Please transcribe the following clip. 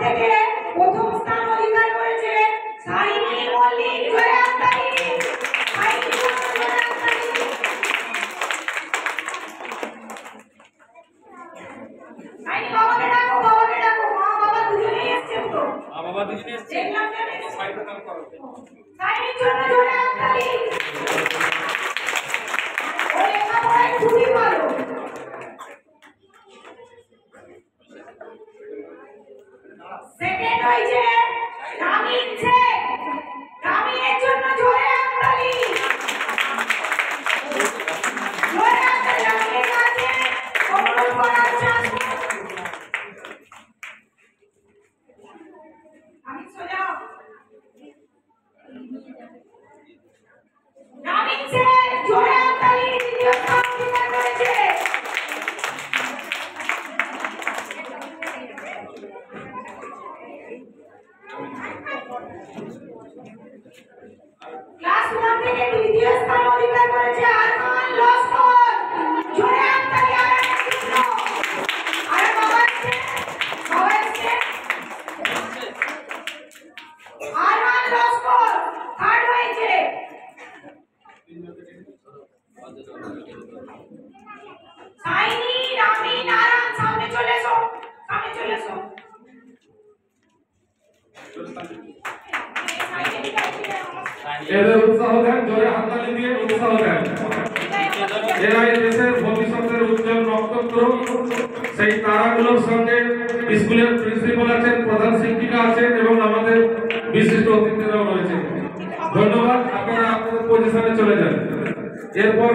থেকে প্রথম স্থান অধিকার করেছে সাইনি মল্লিক। জোরে হাততালি। সাইনি মল্লিক, জোরে হাততালি। সাইনি বাবাকে ডাকো, বাবাকে ডাকো। মা বাবা দুজনেই এসেছেন তো? মা বাবা দুজনেই এসেছেন। দেখলাম জানেন। সাইডে কাম করো। সাইনির জন্য জোরে হাততালি। ও লেখাপড়ায় খুবই ভালো। সেকেন্ড হয়েছে রামিন শেখ। রামিনের জন্য জোরে হাততালি। জোরে হাততালি রামিনের কাছে অনুরোধ করা হচ্ছে। আমি সোজা রামিন শেখ, জোরে হাততালি। দ্বিতীয় স্থান অধিকার করেছে। ক্লাস 1 থেকে দ্বিতীয় স্থান অধিকার করেছে আরমান লস্কর। জোরে হাততালি আরমানের জন্য। আর বাবা আছে, বাবা আছে। আরমান লস্কর থার্ড হয়েছে। সাইনি, রামিন, আরাম সামনে চলে এসো, সামনে চলে এসো। এদের উৎসাহ দেন, জোরে হাততালি দিয়ে উৎসাহ দেন। এরা এই দেশের ভবিষ্যতের উজ্জ্বল নক্ষত্র। সেই তারাগুলোর সঙ্গে স্কুলের প্রিন্সিপাল আছেন, প্রধান শিক্ষিকা আছেন এবং আমাদের বিশিষ্ট অতিথিরাও রয়েছে। ধন্যবাদ। আপনারা আপনাদের পজিশনে চলে যান। এরপর